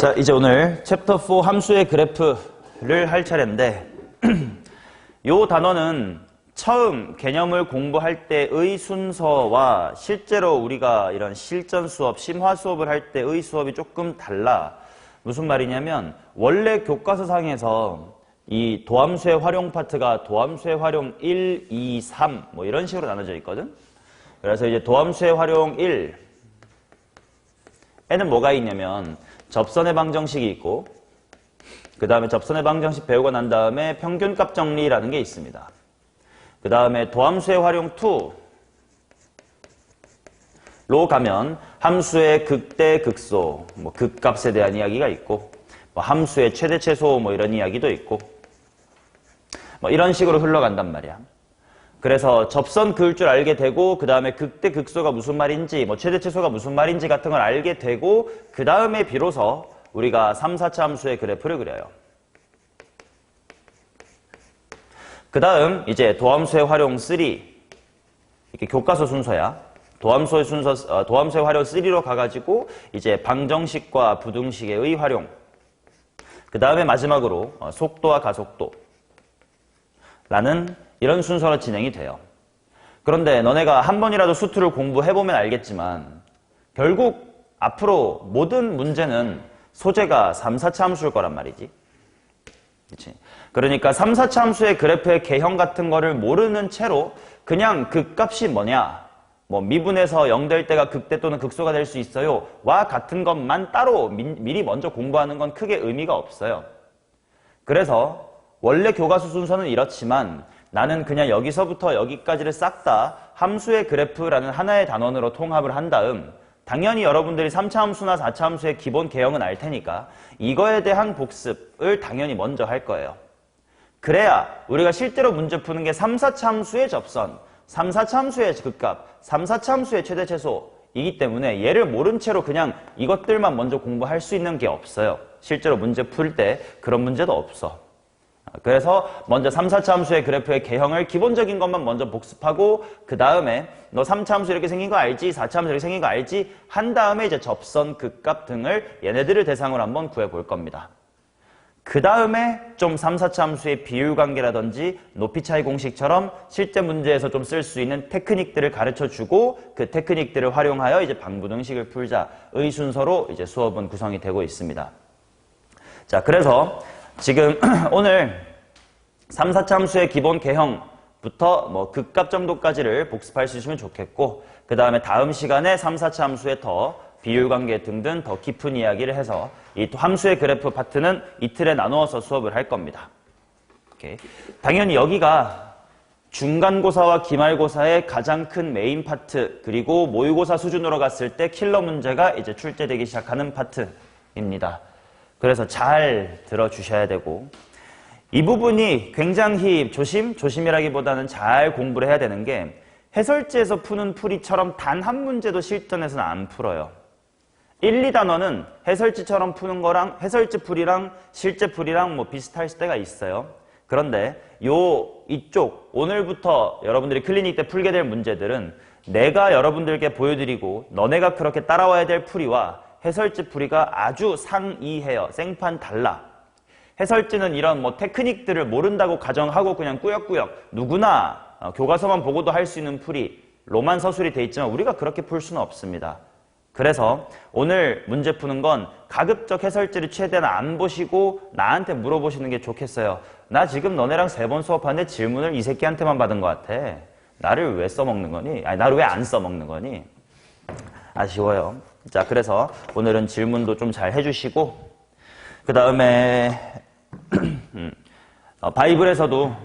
자, 이제 오늘 챕터 4 함수의 그래프를 할 차례인데 요 단어는 처음 개념을 공부할 때의 순서와 실제로 우리가 이런 실전 수업, 심화 수업을 할 때의 수업이 조금 달라. 무슨 말이냐면 원래 교과서상에서 이 도함수의 활용 파트가 도함수의 활용 1, 2, 3 뭐 이런 식으로 나눠져 있거든. 그래서 이제 도함수의 활용 1에는 뭐가 있냐면 접선의 방정식이 있고 그 다음에 접선의 방정식 배우고 난 다음에 평균값 정리라는 게 있습니다. 그 다음에 도함수의 활용 2로 가면 함수의 극대, 극소, 뭐 극값에 대한 이야기가 있고 뭐 함수의 최대, 최소 뭐 이런 이야기도 있고 뭐 이런 식으로 흘러간단 말이야. 그래서 접선 그을 줄 알게 되고 그 다음에 극대, 극소가 무슨 말인지 뭐 최대, 최소가 무슨 말인지 같은 걸 알게 되고 그 다음에 비로소 우리가 3, 4차 함수의 그래프를 그려요. 그 다음 이제 도함수의 활용 3 이렇게 교과서 순서야. 도함수의 순서, 도함수의 활용 3로 가가지고 이제 방정식과 부등식의 활용. 그 다음에 마지막으로 속도와 가속도라는 이런 순서로 진행이 돼요. 그런데 너네가 한 번이라도 수투를 공부해보면 알겠지만 결국 앞으로 모든 문제는 소재가 3, 4차 함수일 거란 말이지. 그치? 그러니까 3, 4차 함수의 그래프의 개형 같은 거를 모르는 채로 그냥 그 값이 뭐냐 뭐 미분에서 0 될 때가 극대 또는 극소가 될 수 있어요 와 같은 것만 따로 미리 먼저 공부하는 건 크게 의미가 없어요. 그래서 원래 교과서 순서는 이렇지만 나는 그냥 여기서부터 여기까지를 싹 다 함수의 그래프라는 하나의 단원으로 통합을 한 다음 당연히 여러분들이 3차 함수나 4차 함수의 기본 개형은 알 테니까 이거에 대한 복습을 당연히 먼저 할 거예요. 그래야 우리가 실제로 문제 푸는 게 3, 4차 함수의 접선, 3, 4차 함수의 극값, 3, 4차 함수의 최대, 최소이기 때문에 얘를 모른 채로 그냥 이것들만 먼저 공부할 수 있는 게 없어요. 실제로 문제 풀 때 그런 문제도 없어. 그래서 먼저 3, 4차 함수의 그래프의 개형을 기본적인 것만 먼저 복습하고 그 다음에 너 3차 함수 이렇게 생긴 거 알지? 4차 함수 이렇게 생긴 거 알지? 한 다음에 이제 접선, 극값 등을 얘네들을 대상으로 한번 구해볼 겁니다. 그 다음에 좀 3, 4차 함수의 비율관계라든지 높이 차이 공식처럼 실제 문제에서 좀 쓸 수 있는 테크닉들을 가르쳐주고 그 테크닉들을 활용하여 이제 방부등식을 풀자의 순서로 이제 수업은 구성이 되고 있습니다. 자, 그래서 지금 오늘 3, 4차 함수의 기본 개형부터 뭐 극값 정도까지를 복습할 수 있으면 좋겠고 그 다음에 다음 시간에 3, 4차 함수의 더 비율관계 등등 더 깊은 이야기를 해서 이 함수의 그래프 파트는 이틀에 나누어서 수업을 할 겁니다. 오케이. 당연히 여기가 중간고사와 기말고사의 가장 큰 메인 파트 그리고 모의고사 수준으로 갔을 때 킬러 문제가 이제 출제되기 시작하는 파트입니다. 그래서 잘 들어주셔야 되고 이 부분이 굉장히 조심이라기보다는 잘 공부를 해야 되는 게 해설지에서 푸는 풀이처럼 단 한 문제도 실전에서는 안 풀어요. 1, 2단원은 해설지처럼 푸는 거랑 해설지 풀이랑 실제 풀이랑 뭐 비슷할 때가 있어요. 그런데 이쪽 오늘부터 여러분들이 클리닉 때 풀게 될 문제들은 내가 여러분들께 보여드리고 너네가 그렇게 따라와야 될 풀이와 해설지 풀이가 아주 상이해요. 생판 달라. 해설지는 이런 뭐 테크닉들을 모른다고 가정하고 그냥 꾸역꾸역 누구나 교과서만 보고도 할 수 있는 풀이로만 서술이 돼 있지만 우리가 그렇게 풀 수는 없습니다. 그래서 오늘 문제 푸는 건 가급적 해설지를 최대한 안 보시고 나한테 물어보시는 게 좋겠어요. 나 지금 너네랑 3번 수업하는데 질문을 이 새끼한테만 받은 것 같아. 나를 왜 써먹는 거니? 아니 나를 왜 안 써먹는 거니? 아쉬워요. 자, 그래서 오늘은 질문도 좀 잘 해주시고 그 다음에 바이블에서도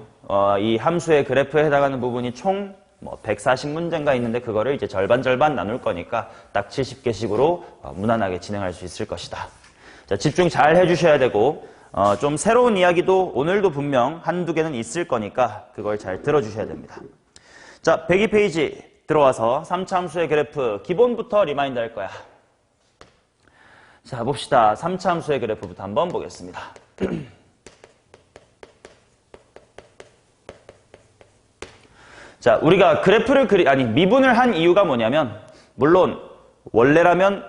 이 함수의 그래프에 해당하는 부분이 총 140문제인가 있는데 그거를 이제 절반 나눌 거니까 딱 70개씩으로 무난하게 진행할 수 있을 것이다. 자, 집중 잘 해주셔야 되고 좀 새로운 이야기도 오늘도 분명 한두 개는 있을 거니까 그걸 잘 들어주셔야 됩니다. 자, 102페이지 들어와서 3차 함수의 그래프 기본부터 리마인드 할 거야. 자, 봅시다. 3차 함수의 그래프부터 한번 보겠습니다. 자, 우리가 그래프를 미분을 한 이유가 뭐냐면 물론 원래라면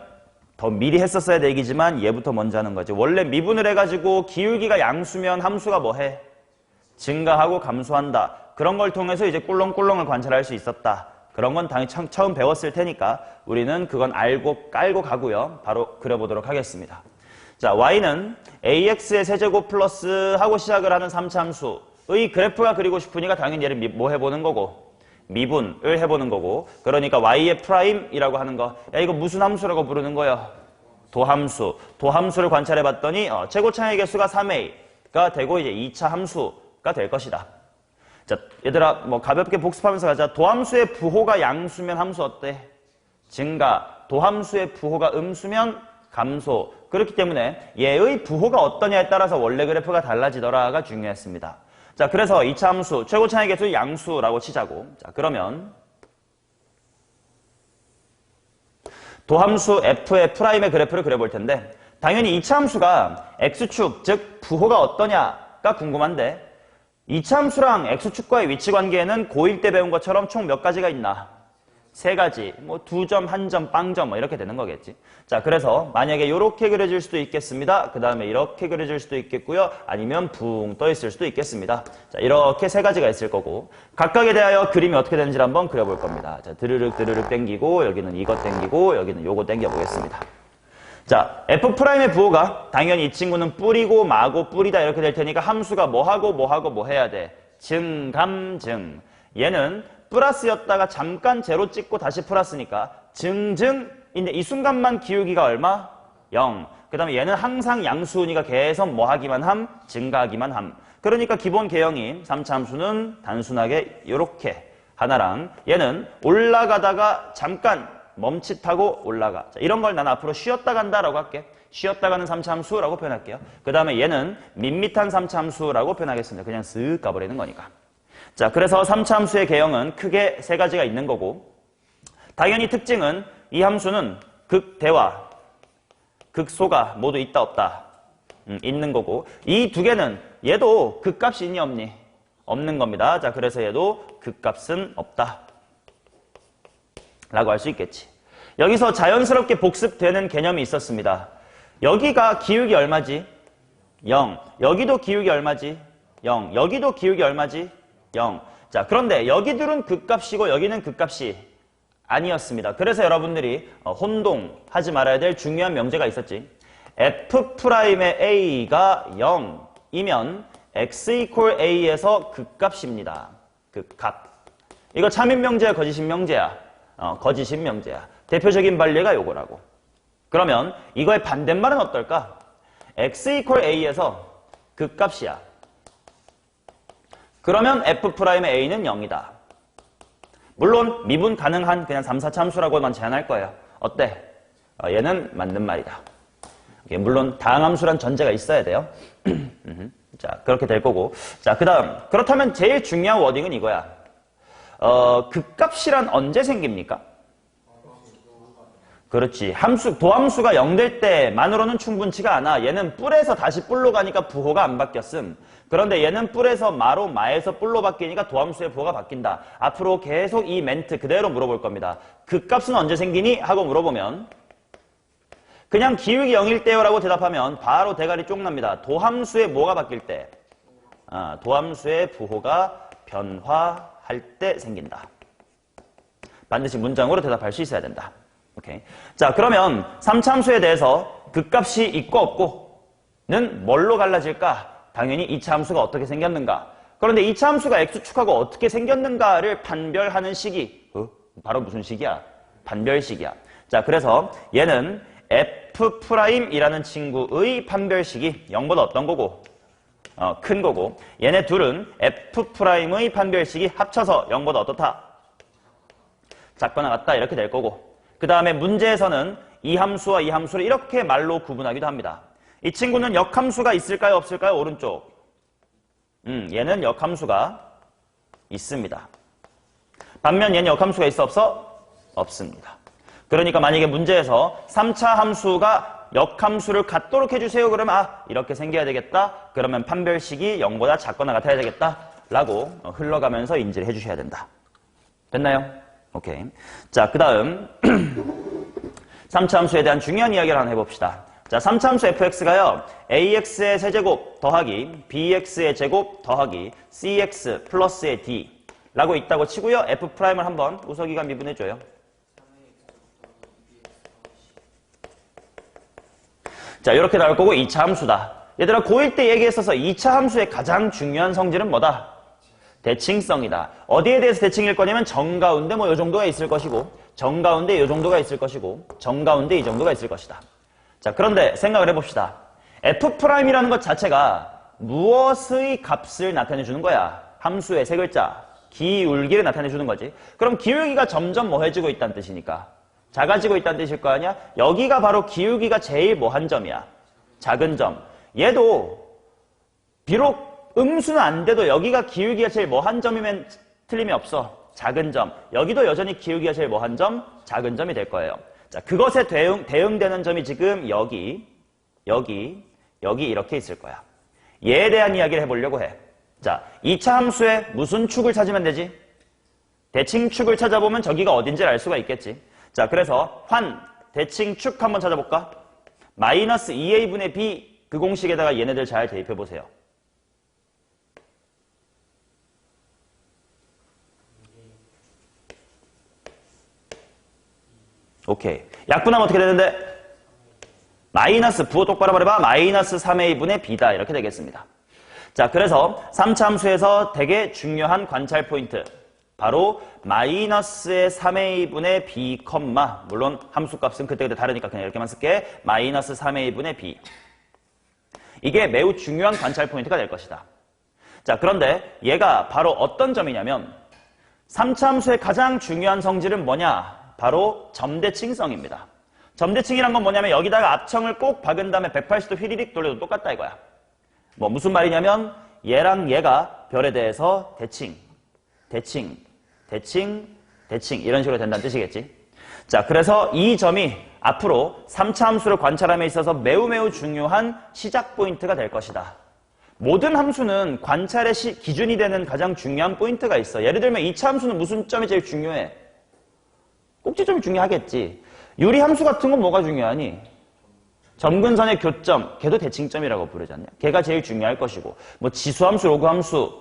더 미리 했었어야 되기지만 얘부터 먼저 하는 거지. 원래 미분을 해가지고 기울기가 양수면 함수가 뭐해? 증가하고 감소한다. 그런 걸 통해서 이제 꿀렁꿀렁을 관찰할 수 있었다. 그런 건 당연히 처음 배웠을 테니까 우리는 그건 알고 깔고 가고요. 바로 그려보도록 하겠습니다. 자, y는 ax의 세제곱 플러스 하고 시작을 하는 3차 함수의 그래프가 그리고 싶으니까 당연히 얘를 뭐 해보는 거고 미분을 해보는 거고, 그러니까 y의 프라임이라고 하는 거, 야 이거 무슨 함수라고 부르는 거예요? 도함수. 도함수를 관찰해봤더니 최고차의 개수가 3a가 되고 이제 2차 함수가 될 것이다. 자, 얘들아 뭐 가볍게 복습하면서 가자. 도함수의 부호가 양수면 함수 어때? 증가. 도함수의 부호가 음수면 감소. 그렇기 때문에 얘의 부호가 어떠냐에 따라서 원래 그래프가 달라지더라가 중요했습니다. 자, 그래서 2차 함수, 최고차의 개수 양수라고 치자고. 자, 그러면 도함수 f의 프라임의 그래프를 그려볼 텐데, 당연히 2차 함수가 x축, 즉 부호가 어떠냐가 궁금한데, 2차 함수랑 x축과의 위치 관계에는 고1 때 배운 것처럼 총 몇 가지가 있나? 3가지, 뭐 2점, 1점, 빵점 뭐 이렇게 되는 거겠지. 자, 그래서 만약에 이렇게 그려질 수도 있겠습니다. 그 다음에 이렇게 그려질 수도 있겠고요. 아니면 붕 떠 있을 수도 있겠습니다. 자, 이렇게 3가지가 있을 거고, 각각에 대하여 그림이 어떻게 되는지를 한번 그려볼 겁니다. 자, 드르륵 드르륵 땡기고, 여기는 이것 땡기고, 여기는 요거 땡겨 보겠습니다. 자, f'의 부호가 당연히 이 친구는 뿌리고 마고 뿌리다 이렇게 될 테니까 함수가 뭐하고 뭐하고 뭐 해야 돼? 증, 감, 증. 얘는 플러스였다가 잠깐 제로 찍고 다시 플러스니까 증인데 이 순간만 기울기가 얼마? 0. 그 다음에 얘는 항상 양수니까 계속 뭐 하기만 함? 증가하기만 함. 그러니까 기본 개형이 3차 함수는 단순하게 이렇게 하나랑, 얘는 올라가다가 잠깐 멈칫하고 올라가. 자, 이런 걸 난 앞으로 쉬었다 간다라고 할게. 쉬었다 가는 3차 함수라고 표현할게요. 그 다음에 얘는 밋밋한 3차 함수라고 표현하겠습니다. 그냥 쓱 가버리는 거니까. 자, 그래서 3차 함수의 개형은 크게 3가지가 있는 거고, 당연히 특징은 이 함수는 극대와 극소가 모두 있다 없다 있는 거고, 이 두 개는 얘도 극값이 있니 없니? 없는 겁니다. 자, 그래서 얘도 극값은 없다 라고 할 수 있겠지. 여기서 자연스럽게 복습되는 개념이 있었습니다. 여기가 기울기 얼마지? 0. 여기도 기울기 얼마지? 0. 여기도 기울기 얼마지? 0. 자, 그런데 여기들은 극값이고 여기는 극값이 아니었습니다. 그래서 여러분들이 혼동하지 말아야 될 중요한 명제가 있었지. f'의 a가 0이면 x equal a에서 극값입니다. 극값. 이거 참인 명제야, 거짓인 명제야? 거짓인 명제야. 대표적인 판례가 요거라고. 그러면 이거의 반대말은 어떨까? x equal a에서 극값이야. 그러면 f'의 a는 0이다. 물론 미분 가능한 그냥 3, 4차 함수라고만 제한할 거예요. 어때? 얘는 맞는 말이다. 물론 다항함수란 전제가 있어야 돼요. 자, 그렇게 될 거고. 자, 그 다음. 그렇다면 제일 중요한 워딩은 이거야. 극값이란 언제 생깁니까? 그렇지. 도함수가 0 될 때만으로는 충분치가 않아. 얘는 뿔에서 다시 뿔로 가니까 부호가 안 바뀌었음. 그런데 얘는 뿔에서 마로, 마에서 뿔로 바뀌니까 도함수의 부호가 바뀐다. 앞으로 계속 이 멘트 그대로 물어볼 겁니다. 극값은 언제 생기니? 하고 물어보면 그냥 기울기 0일 때요 라고 대답하면 바로 대가리 쪽 납니다. 도함수의 뭐가 바뀔 때? 도함수의 부호가 변화할 때 생긴다. 반드시 문장으로 대답할 수 있어야 된다. 오케이. 자, 그러면 3차 함수에 대해서 극값이 있고 없고는 뭘로 갈라질까? 당연히 2차 함수가 어떻게 생겼는가? 그런데 2차 함수가 x축하고 어떻게 생겼는가를 판별하는 식이 바로 무슨 식이야? 판별식이야. 자, 그래서 얘는 f'이라는 친구의 판별식이 0보다 어떤 거고? 큰 거고, 얘네 둘은 f'의 판별식이 합쳐서 0보다 어떻다? 작거나 같다 이렇게 될 거고, 그 다음에 문제에서는 이 함수와 이 함수를 이렇게 말로 구분하기도 합니다. 이 친구는 역함수가 있을까요? 없을까요? 오른쪽. 얘는 역함수가 있습니다. 반면 얘는 역함수가 있어? 없어? 없습니다. 그러니까 만약에 문제에서 3차 함수가 역함수를 갖도록 해주세요. 그러면 이렇게 생겨야 되겠다. 그러면 판별식이 0보다 작거나 같아야 되겠다. 라고 흘러가면서 인지를 해주셔야 된다. 됐나요? 오케이. 자, 그 다음 3차 함수에 대한 중요한 이야기를 하나 해봅시다. 자, 3차 함수 fx가요. ax의 세제곱 더하기 bx의 제곱 더하기 cx 플러스의 d 라고 있다고 치고요. f'을 한번 우석이가 미분해줘요. 자, 이렇게 나올 거고 2차 함수다. 얘들아, 고1 때 얘기했어서 2차 함수의 가장 중요한 성질은 뭐다? 대칭성이다. 어디에 대해서 대칭일 거냐면 정가운데 뭐 요 정도가 있을 것이고, 정가운데 요 정도가 있을 것이고, 정가운데 이 정도가 있을 것이다. 자, 그런데 생각을 해봅시다. f'이라는 것 자체가 무엇의 값을 나타내주는 거야? 함수의 세 글자, 기울기를 나타내주는 거지. 그럼 기울기가 점점 뭐 해지고 있다는 뜻이니까 작아지고 있다는 뜻일 거 아니야? 여기가 바로 기울기가 제일 뭐한 점이야? 작은 점. 얘도 비록 음수는 안 돼도 여기가 기울기가 제일 뭐한 점이면 틀림이 없어. 작은 점. 여기도 여전히 기울기가 제일 뭐한 점? 작은 점이 될 거예요. 자, 그것에 대응되는 점이 지금 여기 이렇게 있을 거야. 얘에 대한 이야기를 해보려고 해. 자, 2차 함수에 무슨 축을 찾으면 되지? 대칭축을 찾아보면 저기가 어딘지를 알 수가 있겠지. 자, 그래서 대칭축 한번 찾아볼까? 마이너스 2a분의 b 그 공식에다가 얘네들 잘 대입해보세요. 오케이. 약분하면 어떻게 되는데? 마이너스, 부호 똑바로 말해봐. 마이너스 3a분의 b다. 이렇게 되겠습니다. 자, 그래서 3차 함수에서 되게 중요한 관찰 포인트. 바로 마이너스의 3a분의 b, 물론 함수값은 그때그때 다르니까 그냥 이렇게만 쓸게. 마이너스 3a분의 b. 이게 매우 중요한 관찰 포인트가 될 것이다. 자, 그런데 얘가 바로 어떤 점이냐면 3차 함수의 가장 중요한 성질은 뭐냐? 바로 점대칭성입니다. 점대칭이란 건 뭐냐면 여기다가 앞청을 꼭 박은 다음에 180도 휘리릭 돌려도 똑같다 이거야. 뭐 무슨 말이냐면 얘랑 얘가 별에 대해서 대칭 이런 식으로 된다는 뜻이겠지. 자, 그래서 이 점이 앞으로 3차 함수를 관찰함에 있어서 매우 중요한 시작 포인트가 될 것이다. 모든 함수는 관찰의 기준이 되는 가장 중요한 포인트가 있어. 예를 들면 2차 함수는 무슨 점이 제일 중요해? 꼭지점이 중요하겠지. 유리함수 같은 건 뭐가 중요하니? 점근선의 교점, 걔도 대칭점이라고 부르지 않냐? 걔가 제일 중요할 것이고, 뭐 지수함수, 로그함수,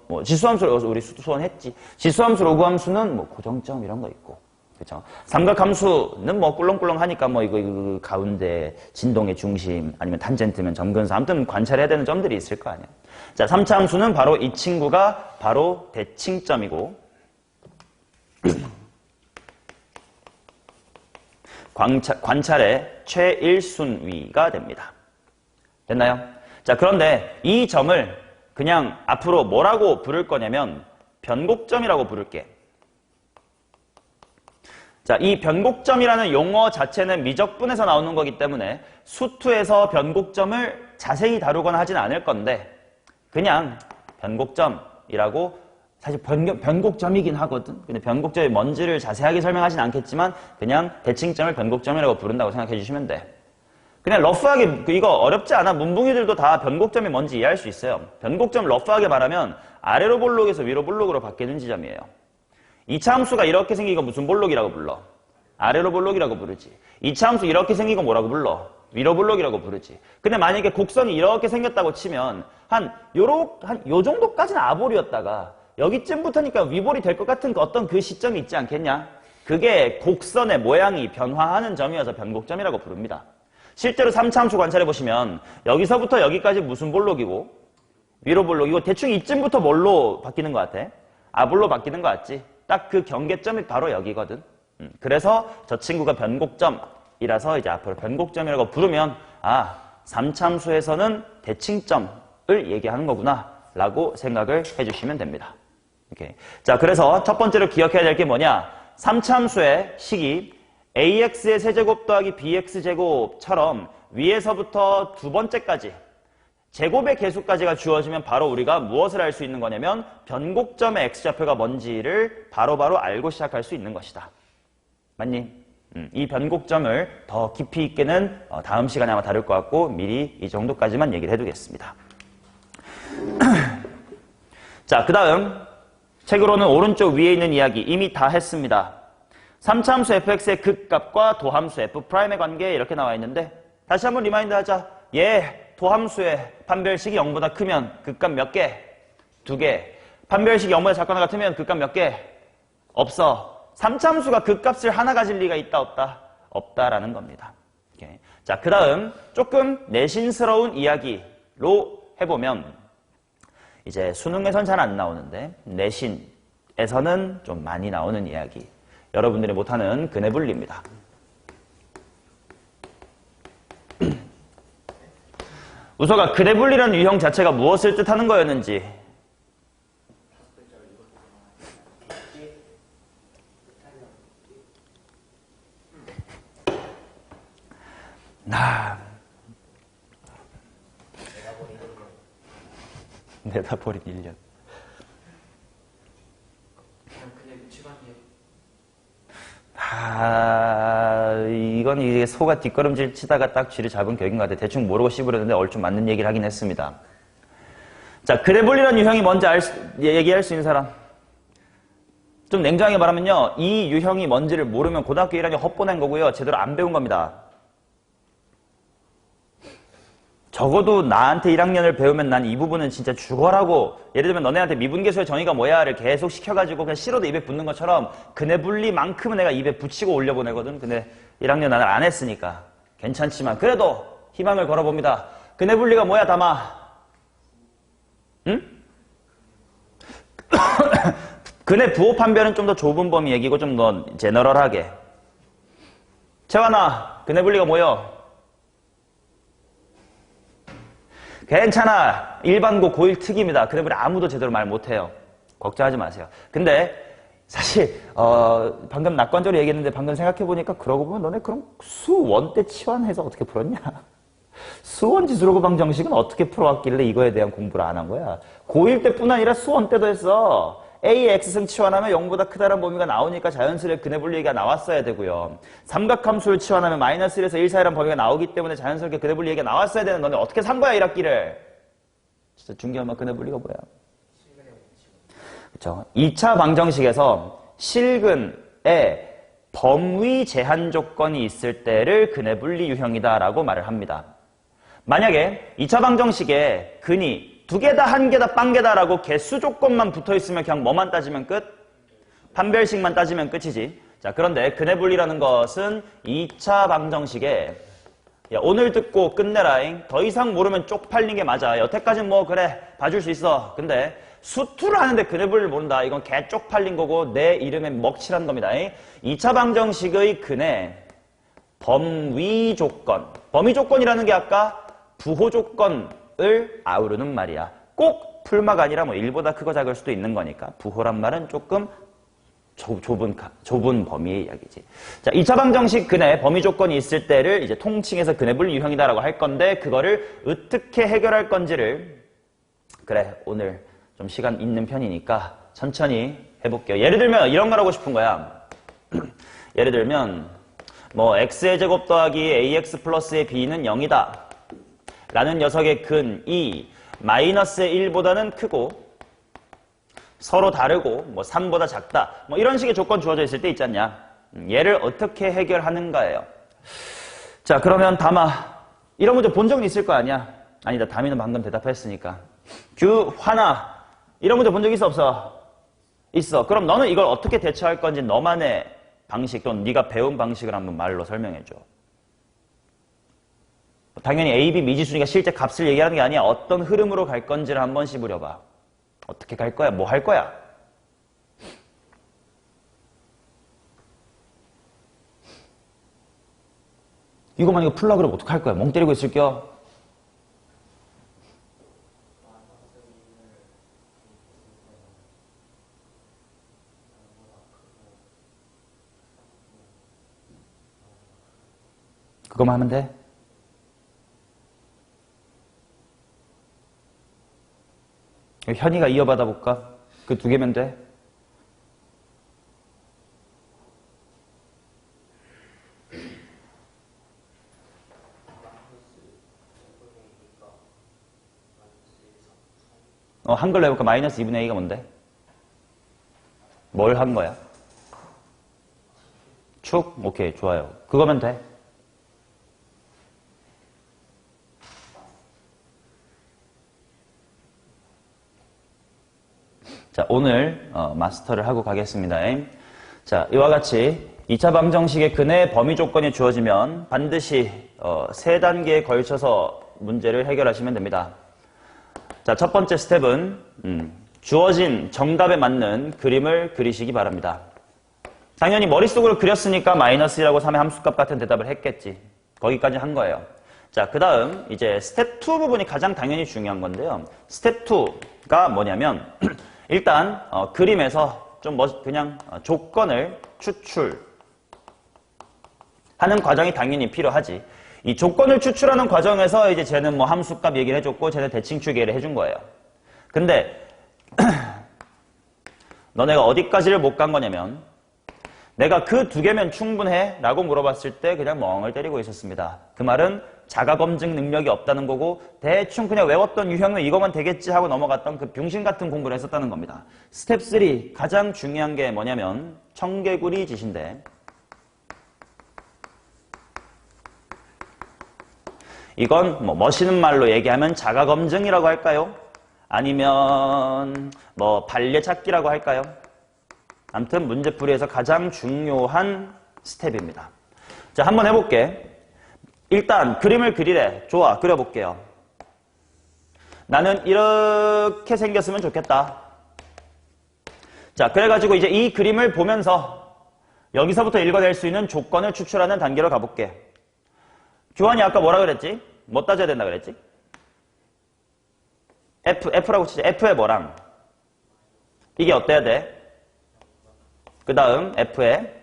뭐 지수함수 우리 수원했지. 지수함수, 로그함수는 뭐 고정점 이런 거 있고, 그렇죠? 삼각함수는 뭐 꿀렁꿀렁하니까 뭐 이거 가운데 진동의 중심 아니면 탄젠트면 점근선, 아무튼 관찰해야 되는 점들이 있을 거 아니야. 자, 3차 함수는 바로 이 친구가 바로 대칭점이고. 관찰의 최일순위가 됩니다. 됐나요? 자, 그런데 이 점을 그냥 앞으로 뭐라고 부를 거냐면 변곡점이라고 부를게. 자, 이 변곡점이라는 용어 자체는 미적분에서 나오는 거기 때문에 수투에서 변곡점을 자세히 다루거나 하진 않을 건데 그냥 변곡점이라고 사실 변곡점이긴 하거든. 근데 변곡점이 뭔지를 자세하게 설명하진 않겠지만 그냥 대칭점을 변곡점이라고 부른다고 생각해 주시면 돼. 그냥 러프하게, 이거 어렵지 않아. 문붕이들도 다 변곡점이 뭔지 이해할 수 있어요. 변곡점 러프하게 말하면 아래로 볼록에서 위로 볼록으로 바뀌는 지점이에요. 2차 함수가 이렇게 생기고 무슨 볼록이라고 불러? 아래로 볼록이라고 부르지. 2차 함수 이렇게 생기고 뭐라고 불러? 위로 볼록이라고 부르지. 근데 만약에 곡선이 이렇게 생겼다고 치면 요 정도까지는 아볼이었다가 여기쯤부터니까 위볼이 될 것 같은 어떤 그 시점이 있지 않겠냐? 그게 곡선의 모양이 변화하는 점이어서 변곡점이라고 부릅니다. 실제로 3차 함수 관찰해보시면 여기서부터 여기까지 무슨 볼록이고 위로 볼록이고 대충 이쯤부터 뭘로 바뀌는 것 같아? 아볼로 바뀌는 것 같지? 딱 그 경계점이 바로 여기거든. 그래서 저 친구가 변곡점이라서 이제 앞으로 변곡점이라고 부르면 3차 함수에서는 대칭점을 얘기하는 거구나 라고 생각을 해주시면 됩니다. 이렇게. 자, 그래서 첫 번째로 기억해야 될 게 뭐냐? 3차 함수의 식이 ax의 세제곱 더하기 bx제곱처럼 위에서부터 두 번째까지 제곱의 개수까지가 주어지면 바로 우리가 무엇을 알 수 있는 거냐면 변곡점의 x좌표가 뭔지를 바로바로 알고 시작할 수 있는 것이다. 맞니? 이 변곡점을 더 깊이 있게는 다음 시간에 아마 다룰 것 같고 미리 이 정도까지만 얘기를 해두겠습니다. 자, 그 다음 책으로는 오른쪽 위에 있는 이야기 이미 다 했습니다. 3차 함수 fx의 극값과 도함수 f'의 관계 이렇게 나와 있는데 다시 한번 리마인드 하자. 얘 도함수의 판별식이 0보다 크면 극값 몇 개? 2개. 판별식이 0보다 작거나 같으면 극값 몇 개? 없어. 3차 함수가 극값을 하나 가질 리가 있다 없다? 없다라는 겁니다. 오케이. 자, 그 다음 조금 내신스러운 이야기로 해보면 이제 수능에선 잘 안 나오는데 내신에서는 좀 많이 나오는 이야기. 여러분들이 못하는 근해 분리입니다. 우서가 근해 분리라는 유형 자체가 무엇을 뜻하는 거였는지. 내다버린 1년. 이건 이게 소가 뒷걸음질 치다가 딱 쥐를 잡은 격인 것 같아. 대충 모르고 씹으려는데 얼추 맞는 얘기를 하긴 했습니다. 자, 근해 분리라는 유형이 뭔지 얘기할 수 있는 사람. 좀 냉정하게 말하면요. 이 유형이 뭔지를 모르면 고등학교 1학년 헛보낸 거고요. 제대로 안 배운 겁니다. 적어도 나한테 1학년을 배우면 난 이 부분은 진짜 죽어라고, 예를 들면 너네한테 미분계수의 정의가 뭐야를 계속 시켜가지고 그냥 싫어도 입에 붙는 것처럼 근해 분리만큼은 내가 입에 붙이고 올려보내거든. 근데 1학년 나는 안 했으니까 괜찮지만 그래도 희망을 걸어봅니다. 근해 분리가 뭐야 담아? 응? 근해 부호 판별은 좀 더 좁은 범위 얘기고 좀 더 제너럴하게. 채환아, 근해 분리가 뭐여? 괜찮아. 일반고 고1 특입니다. 근해 분리 아무도 제대로 말 못해요. 걱정하지 마세요. 근데 사실 방금 낙관적으로 얘기했는데 방금 생각해보니까 그러고 보면 너네 그럼 수1 때 치환해서 어떻게 풀었냐? 수1 지수로그 방정식은 어떻게 풀어왔길래 이거에 대한 공부를 안 한 거야? 고1 때뿐 아니라 수1 때도 했어. A의 X승 치환하면 0보다 크다는 범위가 나오니까 자연스레 근해 분리 얘기가 나왔어야 되고요. 삼각함수를 치환하면 마이너스 1에서 1 사이라는 범위가 나오기 때문에 자연스럽게 근해 분리 얘기가 나왔어야 되는 너네 어떻게 산 거야 1학기를? 진짜 중요한 건 근해 분리가 뭐야? 그렇죠. 2차 방정식에서 실근에 범위 제한 조건이 있을 때를 근해 분리 유형이다라고 말을 합니다. 만약에 2차 방정식에 근이 2개다, 1개다, 빵개다라고 개수 조건만 붙어있으면 그냥 뭐만 따지면 끝? 판별식만 따지면 끝이지. 자, 그런데 근해 분리라는 것은 2차 방정식에 야, 오늘 듣고 끝내라잉. 더 이상 모르면 쪽팔린 게 맞아. 여태까지는 뭐 그래 봐줄 수 있어. 근데 수투를 하는데 근해 분리를 모른다. 이건 개 쪽팔린 거고 내 이름에 먹칠한 겁니다. 2차 방정식의 근해 범위 조건. 범위 조건이라는 게 아까 부호 조건을 아우르는 말이야. 꼭 풀마가 아니라 뭐 1보다 크고 작을 수도 있는 거니까. 부호란 말은 조금 좁은 범위의 이야기지. 자, 2차 방정식 근해 범위 조건이 있을 때를 이제 통칭해서 근해 분리 유형이다라고 할 건데 그거를 어떻게 해결할 건지를 그래 오늘 좀 시간 있는 편이니까 천천히 해볼게요. 예를 들면 이런 걸 하고 싶은 거야. 예를 들면 뭐 x의 제곱 더하기 ax 플러스의 b는 0이다 라는 녀석의 근이 마이너스의 1보다는 크고 서로 다르고 뭐 3보다 작다 뭐 이런 식의 조건 주어져 있을 때 있지 않냐. 얘를 어떻게 해결하는가예요. 자, 그러면 담아 이런 문제 본 적은 있을 거 아니야. 아니다, 담이는 방금 대답했으니까. 규환아 이런 문제 본 적 있어 없어? 있어. 그럼 너는 이걸 어떻게 대처할 건지 너만의 방식 또는 네가 배운 방식을 한번 말로 설명해 줘. 당연히 A, B 미지수니까 실제 값을 얘기하는 게 아니야. 어떤 흐름으로 갈 건지를 한번 씹으려봐. 어떻게 갈 거야? 뭐 할 거야? 이거만 이거 풀라 그러면 어떡할 거야? 멍 때리고 있을겨? 그거만 하면 돼? 현이가 이어받아 볼까? 그 2개면 돼? 한글로 해볼까? 마이너스 2분의 A가 뭔데? 뭘 한 거야? 축? 오케이, 좋아요. 그거면 돼. 자, 오늘 마스터를 하고 가겠습니다. 자, 이와 같이 2차 방정식의 근해 범위 조건이 주어지면 반드시 3단계에 걸쳐서 문제를 해결하시면 됩니다. 자, 첫 번째 스텝은 주어진 정답에 맞는 그림을 그리시기 바랍니다. 당연히 머릿속으로 그렸으니까 -1라고 3의 함수값 같은 대답을 했겠지. 거기까지 한 거예요. 자, 그 다음 이제 스텝 2 부분이 가장 당연히 중요한 건데요. 스텝 2가 뭐냐면 일단 그림에서 좀 그냥 조건을 추출하는 과정이 당연히 필요하지. 이 조건을 추출하는 과정에서 이제 쟤는 뭐 함수값 얘기를 해줬고 쟤는 대칭축 얘기를 해준 거예요. 근데 너네가 어디까지를 못 간 거냐면 내가 그 2개면 충분해? 라고 물어봤을 때 그냥 멍을 때리고 있었습니다. 그 말은 자가검증 능력이 없다는 거고 대충 그냥 외웠던 유형은 이거만 되겠지 하고 넘어갔던 그 병신 같은 공부를 했었다는 겁니다. 스텝 3 가장 중요한 게 뭐냐면 청개구리 짓인데 이건 뭐 멋있는 말로 얘기하면 자가검증이라고 할까요? 아니면 뭐 발레찾기라고 할까요? 아무튼 문제풀이에서 가장 중요한 스텝입니다. 자, 한번 해볼게. 일단 그림을 그리래. 좋아, 그려볼게요. 나는 이렇게 생겼으면 좋겠다. 자, 그래가지고 이제 이 그림을 보면서 여기서부터 읽어낼 수 있는 조건을 추출하는 단계로 가볼게. 교환이 아까 뭐라 그랬지? 뭐 따져야 된다 그랬지? F라고 치자. F의 뭐랑? 이게 어때야 돼? 그 다음 F에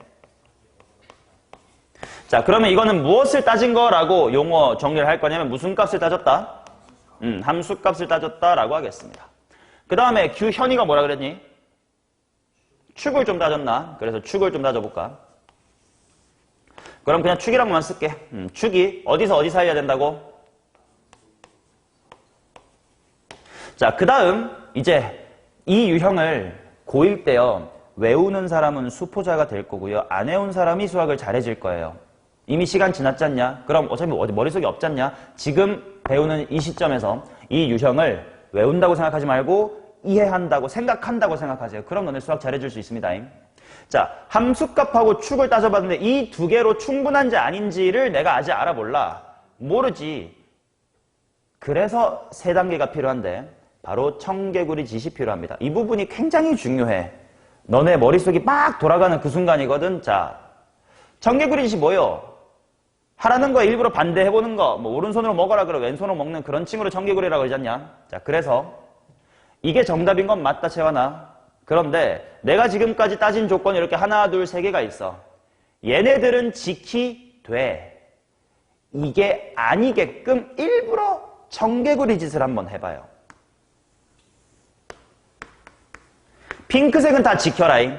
자, 그러면 이거는 무엇을 따진 거라고 용어 정리를 할 거냐면 무슨 값을 따졌다? 함수 값을 따졌다라고 하겠습니다. 그 다음에 규현이가 뭐라 그랬니? 축을 좀 따졌나? 그래서 축을 좀 따져볼까? 그럼 그냥 축이라고만 쓸게. 축이 어디서 어디 사이야 된다고? 자, 그 다음 이제 이 유형을 고1 때요. 외우는 사람은 수포자가 될 거고요. 안 외운 사람이 수학을 잘해질 거예요. 이미 시간 지났지 않냐? 그럼 어차피 어디 머릿속에 없지 않냐? 지금 배우는 이 시점에서 이 유형을 외운다고 생각하지 말고 이해한다고 생각한다고 생각하세요. 그럼 너네 수학 잘해줄 수 있습니다. 자, 함수값하고 축을 따져봤는데 이 2개로 충분한지 아닌지를 내가 아직 알아몰라. 모르지. 그래서 3단계가 필요한데 바로 청개구리 짓이 필요합니다. 이 부분이 굉장히 중요해. 너네 머릿속이 막 돌아가는 그 순간이거든. 자, 청개구리 짓이 뭐요? 하라는 거에 일부러 반대해보는 거. 뭐 오른손으로 먹어라 그래 왼손으로 먹는 그런 칭으로 청개구리라고 그러지 않냐? 자, 그래서 이게 정답인 건 맞다, 채원아. 그런데 내가 지금까지 따진 조건이 이렇게 하나, 둘, 3개가 있어. 얘네들은 지키돼. 이게 아니게끔 일부러 청개구리 짓을 한번 해봐요. 핑크색은 다 지켜라잉.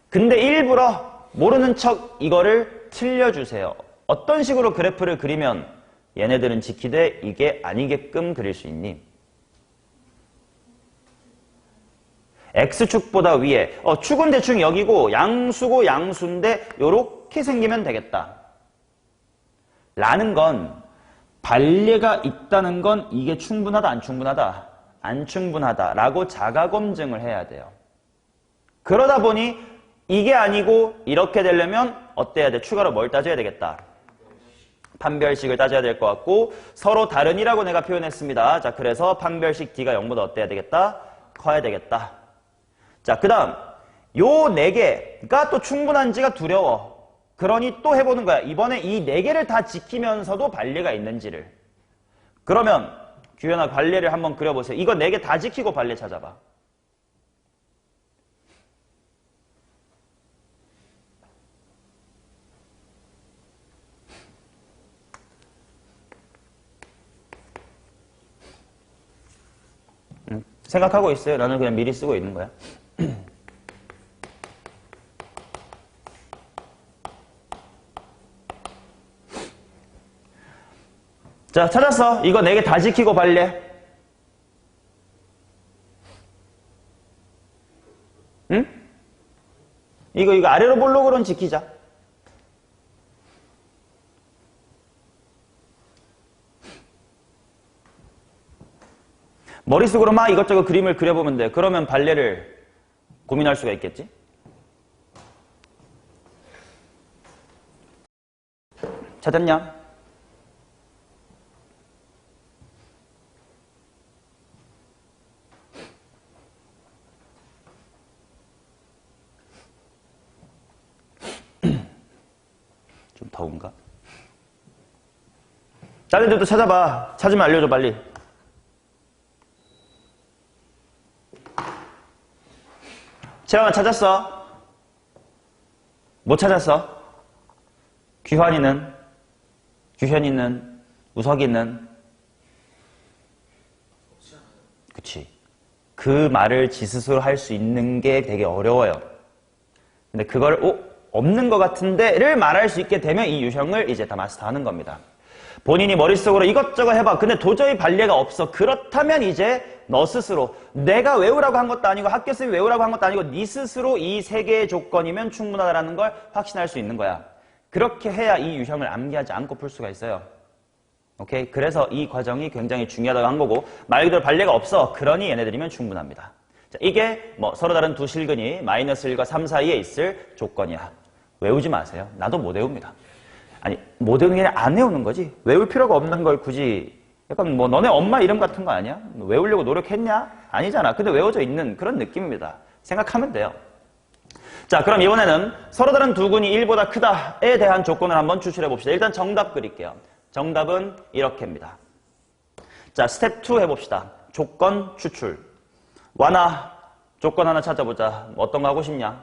근데 일부러 모르는 척 이거를 틀려주세요. 어떤 식으로 그래프를 그리면 얘네들은 지키되 이게 아니게끔 그릴 수 있니? X축보다 위에 축은 대충 여기고 양수고 양수인데 요렇게 생기면 되겠다. 라는 건 발례가 있다는 건 이게 충분하다 안 충분하다? 안 충분하다 라고 자가검증을 해야 돼요. 그러다 보니 이게 아니고 이렇게 되려면 어때야 돼? 추가로 뭘 따져야 되겠다? 판별식을 따져야 될 것 같고 서로 다른이라고 내가 표현했습니다. 자, 그래서 판별식 D가 0보다 어때야 되겠다? 커야 되겠다. 자, 그 다음 요 4개가 또 충분한지가 두려워. 그러니 또 해보는 거야. 이번에 이 4개를 다 지키면서도 발례가 있는지를. 그러면 규현아 발례를 한번 그려보세요. 이거 4개 다 지키고 발례 찾아봐. 생각하고 있어요. 나는 그냥 미리 쓰고 있는 거야. 자, 찾았어. 이거 4개 다 지키고 발례. 응? 이거 아래로 볼록으로는 지키자. 머릿속으로 막 이것저것 그림을 그려보면 돼. 그러면 발레를 고민할 수가 있겠지? 찾았냐? 좀 더운가? 다른 데도 찾아봐. 찾으면 알려줘, 빨리. 채영아, 찾았어? 못 찾았어? 규환이는? 규현이는? 우석이는? 그치. 그 말을 지 스스로 할 수 있는 게 되게 어려워요. 근데 그걸 없는 것 같은데를 말할 수 있게 되면 이 유형을 이제 다 마스터하는 겁니다. 본인이 머릿속으로 이것저것 해봐. 근데 도저히 발레가 없어. 그렇다면 이제 너 스스로 내가 외우라고 한 것도 아니고 학교 쌤이 외우라고 한 것도 아니고 네 스스로 이 세 개의 조건이면 충분하다는 걸 확신할 수 있는 거야. 그렇게 해야 이 유형을 암기하지 않고 풀 수가 있어요. 오케이? 그래서 이 과정이 굉장히 중요하다고 한 거고 말 그대로 발레가 없어. 그러니 얘네들이면 충분합니다. 자, 이게 서로 다른 두 실근이 마이너스 1과 3 사이에 있을 조건이야. 외우지 마세요. 나도 못 외웁니다. 아니, 못 외우는 게 아니라 안 외우는 거지. 외울 필요가 없는 걸 굳이 약간 너네 엄마 이름 같은 거 아니야? 외우려고 노력했냐? 아니잖아. 근데 외워져 있는 그런 느낌입니다. 생각하면 돼요. 자, 그럼 이번에는 서로 다른 두 근이 1보다 크다에 대한 조건을 한번 추출해 봅시다. 일단 정답 그릴게요. 정답은 이렇게입니다. 자, 스텝 2 해봅시다. 조건 추출. 완아, 조건 하나 찾아보자. 어떤 거 하고 싶냐?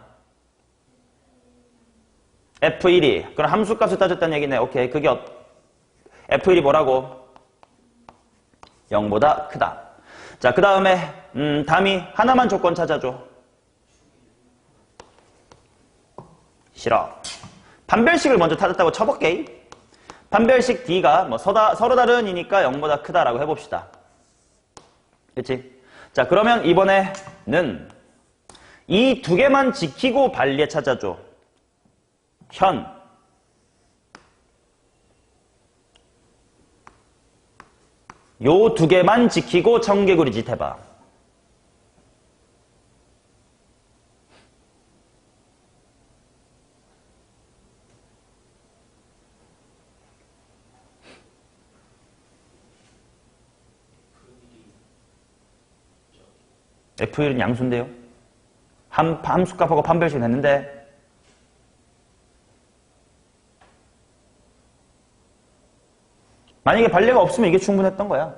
F1이. 그럼 함수값을 따졌다는 얘기네. 오케이. 그게 F1이 뭐라고? 0보다 크다. 자, 그 다음에 담이 하나만 조건 찾아줘. 싫어. 판별식을 먼저 찾았다고 쳐볼게. 판별식 D가 서로 다른이니까 0보다 크다라고 해봅시다. 그치? 자, 그러면 이번에는 이 두 개만 지키고 발레 찾아줘. 현. 요 두 개만 지키고 청개구리 짓 해봐. F1은 양수인데요. 함수값하고 판별식 했는데 만약에 발레가 없으면 이게 충분했던 거야.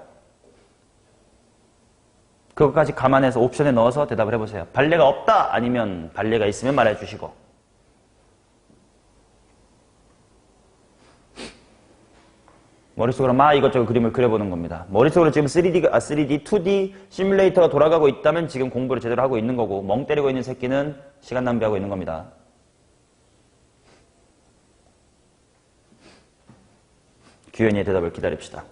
그것까지 감안해서 옵션에 넣어서 대답을 해보세요. 발레가 없다 아니면 발레가 있으면 말해주시고. 머릿속으로 막 이것저것 그림을 그려보는 겁니다. 머릿속으로 지금 3D, 2D 시뮬레이터가 돌아가고 있다면 지금 공부를 제대로 하고 있는 거고 멍 때리고 있는 새끼는 시간 낭비하고 있는 겁니다. 규현이의 대답을 기다립시다.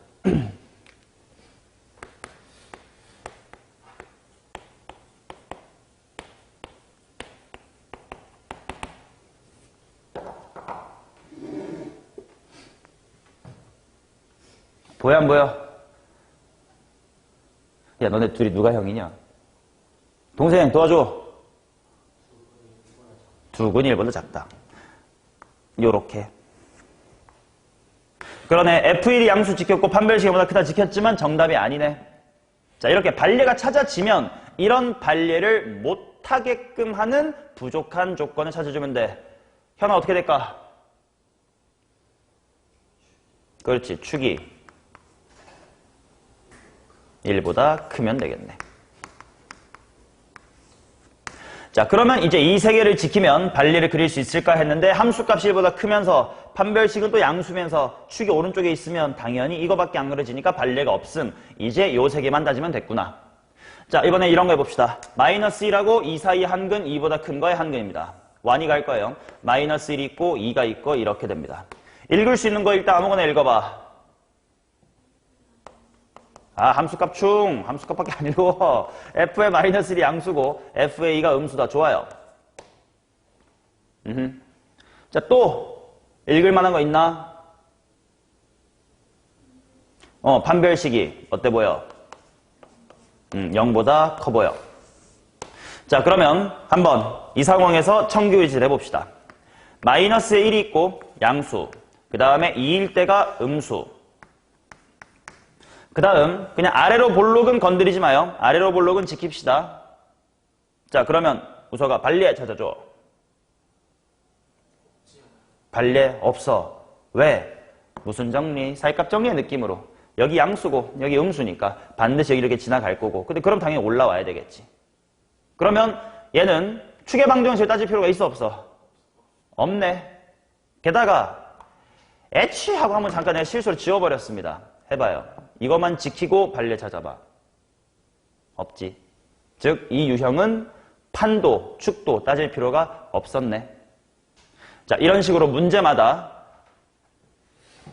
보여 안 보여? 야, 너네 둘이 누가 형이냐? 동생 도와줘. 두 근이 1보다 작다. 요렇게. 그러네. F1이 양수 지켰고 판별식이 보다 크다 지켰지만 정답이 아니네. 자, 이렇게 발레가 찾아지면 이런 발레를 못하게끔 하는 부족한 조건을 찾아주면 돼. 현아 어떻게 될까? 그렇지. 축이 1보다 크면 되겠네. 자, 그러면 이제 이 세 개를 지키면 발레를 그릴 수 있을까 했는데 함수값이 1보다 크면서 판별식은 또 양수면서 축이 오른쪽에 있으면 당연히 이거밖에 안 그려지니까 발레가 없음. 이제 요 세 개만 따지면 됐구나. 자, 이번에 이런 거 해봅시다. 마이너스 1하고 2 사이 한 근, 2보다 큰 거의 한 근입니다. 완이가 할 거예요. 마이너스 1이 있고 2가 있고 이렇게 됩니다. 읽을 수 있는 거 일단 아무거나 읽어봐. 함수값 충. 함수값밖에 안 읽어. f의 마이너스 1이 양수고 f의 2가 음수다. 좋아요. 자, 또 읽을 만한 거 있나? 판별식이 어때 보여? 0보다 커 보여. 자, 그러면 한번 이 상황에서 청규일치를 해봅시다. 마이너스에 1이 있고 양수, 그 다음에 2일 때가 음수, 그 다음 그냥 아래로 볼록은 건드리지 마요. 아래로 볼록은 지킵시다. 자, 그러면 우서가 발리에 찾아줘. 발리에 없어. 왜? 무슨 정리? 살값 정리의 느낌으로. 여기 양수고 여기 음수니까 반드시 여기 이렇게 지나갈 거고. 근데 그럼 당연히 올라와야 되겠지. 그러면 얘는 축의 방정식을 따질 필요가 있어 없어? 없네. 게다가 하고 한번 잠깐 내가 실수로 지워버렸습니다. 해봐요. 이것만 지키고 발레 찾아봐. 없지. 즉 이 유형은 판도, 축도 따질 필요가 없었네. 자, 이런 식으로 문제마다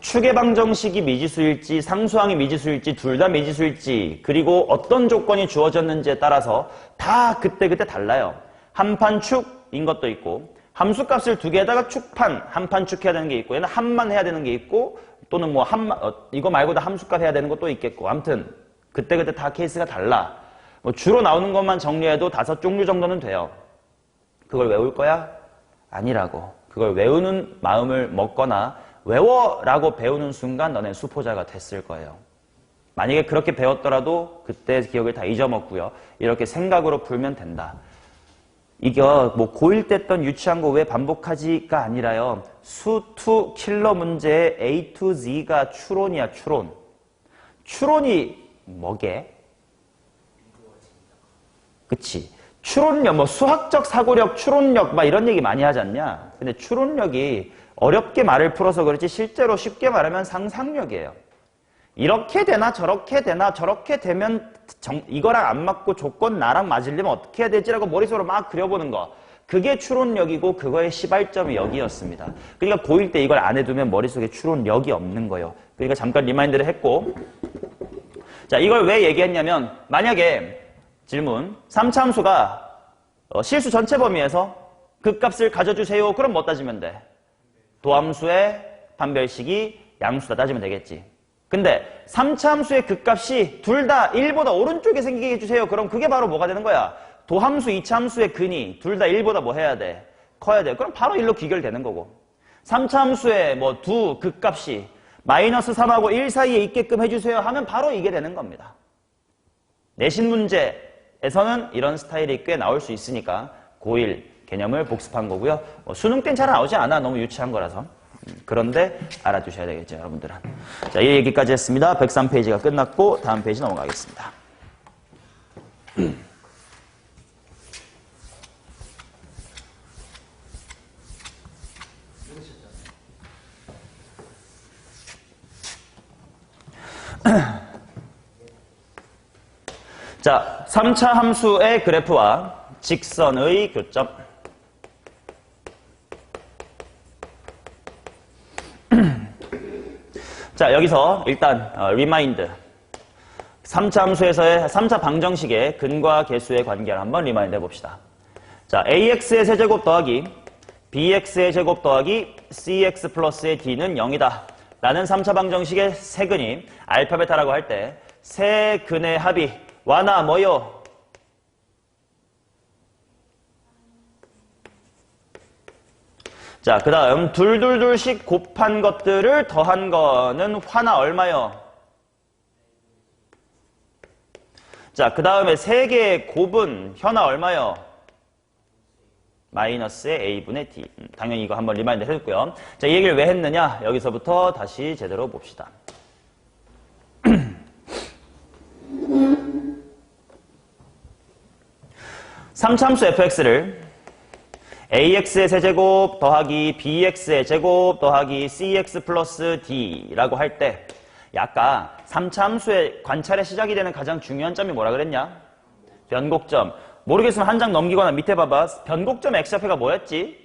축의 방정식이 미지수일지 상수항이 미지수일지 둘 다 미지수일지 그리고 어떤 조건이 주어졌는지에 따라서 다 그때그때 달라요. 한판 축인 것도 있고 함수값을 두 개에다가 축판, 한판 축 해야 되는 게 있고 얘는 한만 해야 되는 게 있고 또는 뭐 이거 말고도 함수값 해야 되는 것도 있겠고 아무튼 그때그때 다 케이스가 달라. 뭐 주로 나오는 것만 정리해도 5종류 정도는 돼요. 그걸 외울 거야? 아니라고. 그걸 외우는 마음을 먹거나 외워라고 배우는 순간 너네 수포자가 됐을 거예요. 만약에 그렇게 배웠더라도 그때 기억을 다 잊어먹고요. 이렇게 생각으로 풀면 된다. 이거 뭐 고1 때 했던 유치한 거 왜 반복하지가 아니라요. 수2 킬러 문제에 A to Z가 추론이야, 추론. 추론이 뭐게? 그치. 추론력, 뭐 수학적 사고력, 추론력 막 이런 얘기 많이 하지 않냐? 근데 추론력이 어렵게 말을 풀어서 그렇지 실제로 쉽게 말하면 상상력이에요. 이렇게 되나 저렇게 되나 저렇게 되면 이거랑 안 맞고 조건 나랑 맞으려면 어떻게 해야 되지라고 머릿속으로 막 그려보는 거. 그게 추론력이고 그거의 시발점이 여기였습니다. 그러니까 고1 때 이걸 안 해두면 머릿속에 추론력이 없는 거예요. 그러니까 잠깐 리마인드를 했고 자, 이걸 왜 얘기했냐면 만약에 질문 3차 함수가 실수 전체 범위에서 극값을 가져주세요. 그럼 뭐 따지면 돼? 도함수의 판별식이 양수다 따지면 되겠지. 근데 3차 함수의 극값이 둘 다 1보다 오른쪽에 생기게 해주세요. 그럼 그게 바로 뭐가 되는 거야? 도함수, 2차 함수의 근이 둘 다 1보다 뭐 해야 돼? 커야 돼. 그럼 바로 1로 귀결되는 거고. 3차 함수의 뭐 두 극값이 마이너스 3하고 1 사이에 있게끔 해주세요 하면 바로 이게 되는 겁니다. 내신 문제에서는 이런 스타일이 꽤 나올 수 있으니까 고1 개념을 복습한 거고요. 수능 땐 잘 나오지 않아. 너무 유치한 거라서. 그런데 알아두셔야 되겠죠, 여러분들은. 자, 이 얘기까지 했습니다. 103페이지가 끝났고 다음 페이지 넘어가겠습니다. 자, 3차 함수의 그래프와 직선의 교점. 자, 여기서 일단 리마인드. 3차 함수에서의 3차 방정식의 근과 계수의 관계를 한번 리마인드 해봅시다. 자, AX의 세제곱 더하기 BX의 제곱 더하기 CX 플러스의 D는 0이다. 라는 3차 방정식의 세근이 알파베타라고 할 때 세 근의 합이 와나 뭐요? 자, 그 다음 둘둘둘씩 곱한 것들을 더한 거는 화나 얼마요? 자, 그 다음에 세 개의 곱은 현아 얼마요? 마이너스의 A분의 D. 당연히 이거 한번 리마인드 해줬고요. 자, 이 얘기를 왜 했느냐? 여기서부터 다시 제대로 봅시다. 3차 함수 fx를 ax의 세제곱 더하기 bx의 제곱 더하기 cx 플러스 d라고 할 때 아까 3차 함수의 관찰의 시작이 되는 가장 중요한 점이 뭐라 그랬냐? 변곡점. 모르겠으면 한 장 넘기거나 밑에 봐봐. 변곡점 x좌표가 뭐였지?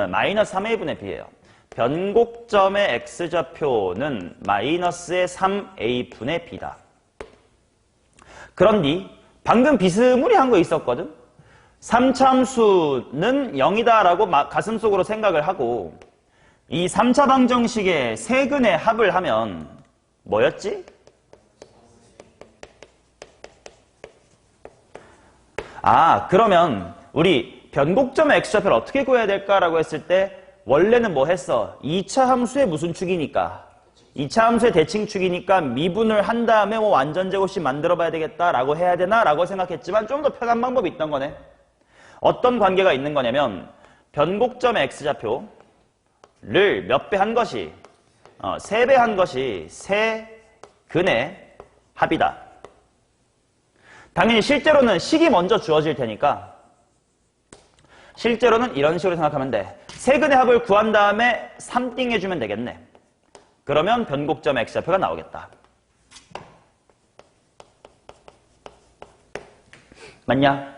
마이너스 3a분의 b예요. 변곡점의 x좌표는 마이너스의 3a분의 b다. 그런데 방금 비스무리한 거 있었거든? 3차 함수는 0이다라고 가슴속으로 생각을 하고 이 3차 방정식의 세근의 합을 하면 뭐였지? 그러면 우리 변곡점의 x좌표를 어떻게 구해야 될까라고 했을 때 원래는 뭐 했어? 2차 함수의 무슨 축이니까? 2차 함수의 대칭축이니까 미분을 한 다음에 뭐 완전 제곱식 만들어 봐야 되겠다라고 해야 되나? 라고 생각했지만 좀 더 편한 방법이 있던 거네. 어떤 관계가 있는 거냐면 변곡점의 x좌표를 몇 배 한 것이 3배 한 것이 세근의 합이다. 당연히 실제로는 식이 먼저 주어질 테니까 실제로는 이런 식으로 생각하면 돼. 세근의 합을 구한 다음에 3띵 해주면 되겠네. 그러면 변곡점의 x좌표가 나오겠다. 맞냐?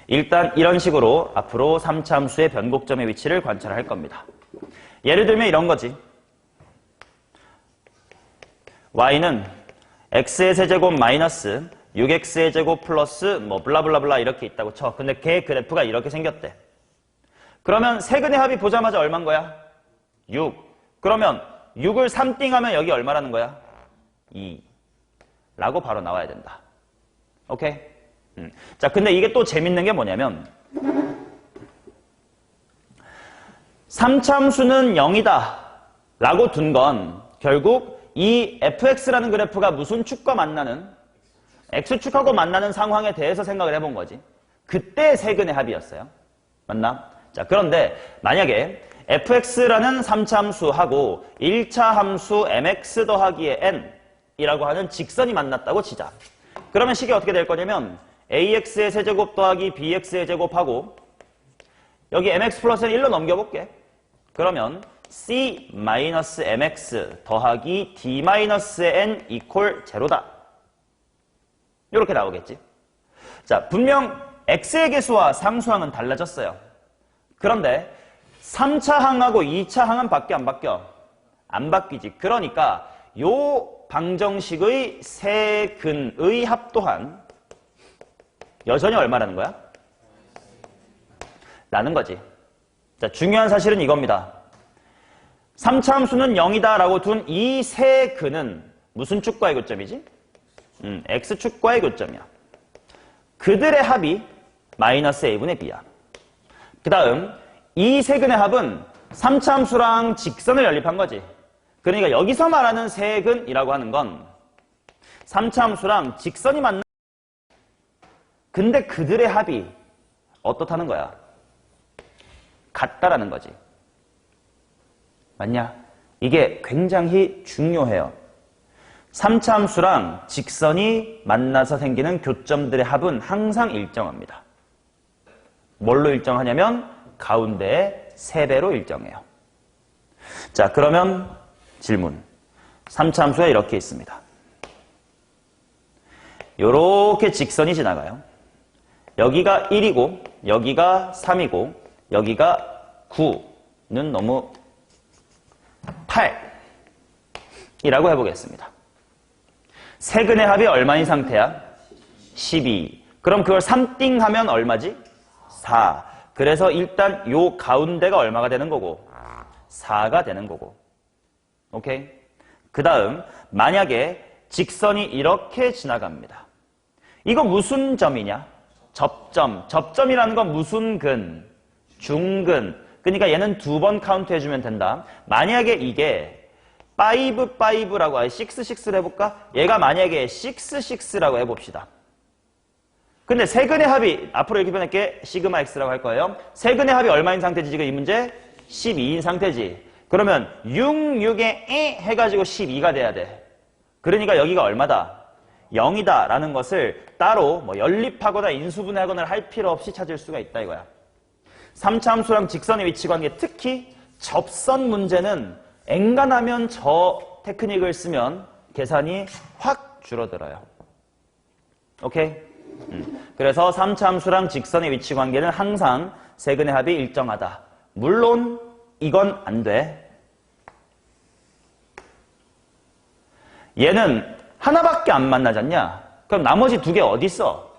일단 이런 식으로 앞으로 3차 함수의 변곡점의 위치를 관찰할 겁니다. 예를 들면 이런 거지. y는 x의 세제곱 마이너스 6x의 제곱 플러스 뭐 블라블라블라 이렇게 있다고 쳐. 근데 걔 그래프가 이렇게 생겼대. 그러면 세근의 합이 보자마자 얼마인 거야? 6. 그러면 6을 3띵 하면 여기 얼마라는 거야? 2. 라고 바로 나와야 된다. 오케이? 자, 근데 이게 또 재밌는 게 뭐냐면 3차 함수는 0이다 라고 둔 건 결국 이 fx라는 그래프가 무슨 축과 만나는 x축하고 만나는 상황에 대해서 생각을 해본 거지. 그때 세근의 합이었어요. 맞나? 자, 그런데 만약에 fx라는 3차 함수하고 1차 함수 mx 더하기의 n이라고 하는 직선이 만났다고 치자. 그러면 식이 어떻게 될 거냐면 ax의 세제곱 더하기 bx의 제곱하고 여기 mx 플러스는 1로 넘겨볼게. 그러면 c-mx 더하기 d-n 이퀄 제로다. 이렇게 나오겠지. 자, 분명 x의 개수와 상수항은 달라졌어요. 그런데 3차 항하고 2차 항은 바뀌어 안 바뀌어? 안 바뀌지. 그러니까 요 방정식의 세근의 합 또한 여전히 얼마라는 거야? 라는 거지. 자, 중요한 사실은 이겁니다. 3차 함수는 0이다 라고 둔 이 세근은 무슨 축과의 교점이지? x축과의 교점이야. 그들의 합이 마이너스 a분의 b야. 그 다음 이 세근의 합은 3차 함수랑 직선을 연립한 거지. 그러니까 여기서 말하는 세근이라고 하는 건 3차 함수랑 직선이 만나. 근데 그들의 합이 어떻다는 거야? 같다라는 거지. 맞냐? 이게 굉장히 중요해요. 3차 함수랑 직선이 만나서 생기는 교점들의 합은 항상 일정합니다. 뭘로 일정하냐면 가운데의 3배로 일정해요. 자, 그러면 질문. 3차 함수가 이렇게 있습니다. 요렇게 직선이 지나가요. 여기가 1이고 여기가 3이고 여기가 9는 너무 8이라고 해보겠습니다. 세근의 합이 얼마인 상태야? 12. 그럼 그걸 3띵 하면 얼마지? 4. 그래서 일단 요 가운데가 얼마가 되는 거고? 4가 되는 거고. 오케이? 그 다음 만약에 직선이 이렇게 지나갑니다. 이거 무슨 점이냐? 접점. 접점이라는 건 무슨 근? 중근. 그러니까 얘는 2번 카운트 해주면 된다. 만약에 이게 5, 5라고 6, 6를 해볼까? 얘가 만약에 6, 6라고 해봅시다. 근데 세근의 합이 앞으로 이렇게 표현할게. 시그마 x라고 할 거예요. 세근의 합이 얼마인 상태지 지금 이 문제? 12인 상태지. 그러면 6, 6에 해가지고 12가 돼야 돼. 그러니까 여기가 얼마다? 0이다 라는 것을 따로 뭐 연립하거나 인수분해하거나 할 필요 없이 찾을 수가 있다 이거야. 3차 함수랑 직선의 위치 관계, 특히 접선 문제는 엔간하면 저 테크닉을 쓰면 계산이 확 줄어들어요. 오케이? 그래서 3차 함수랑 직선의 위치 관계는 항상 세근의 합이 일정하다. 물론 이건 안 돼. 얘는 하나밖에 안 만나잖냐? 그럼 나머지 2개 어디 있어?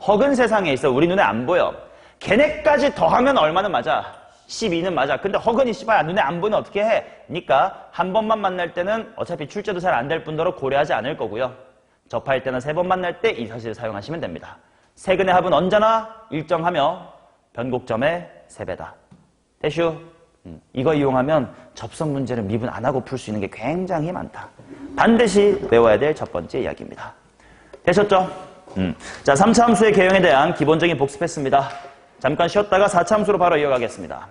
허근 세상에 있어. 우리 눈에 안 보여. 걔네까지 더하면 얼마는 맞아? 12는 맞아. 근데 허근이 씨발 눈에 안 보이면 어떻게 해? 그러니까 한 번만 만날 때는 어차피 출제도 잘 안 될 뿐더러 고려하지 않을 거고요. 접할 때는 3번 만날 때 이 사실을 사용하시면 됩니다. 세근의 합은 언제나 일정하며 변곡점의 3배다. 대슈. 이거 이용하면 접선 문제를 미분 안 하고 풀 수 있는 게 굉장히 많다. 반드시 외워야 될 첫 번째 이야기입니다. 되셨죠? 자, 3차 함수의 개형에 대한 기본적인 복습했습니다. 잠깐 쉬었다가 4차 함수로 바로 이어가겠습니다.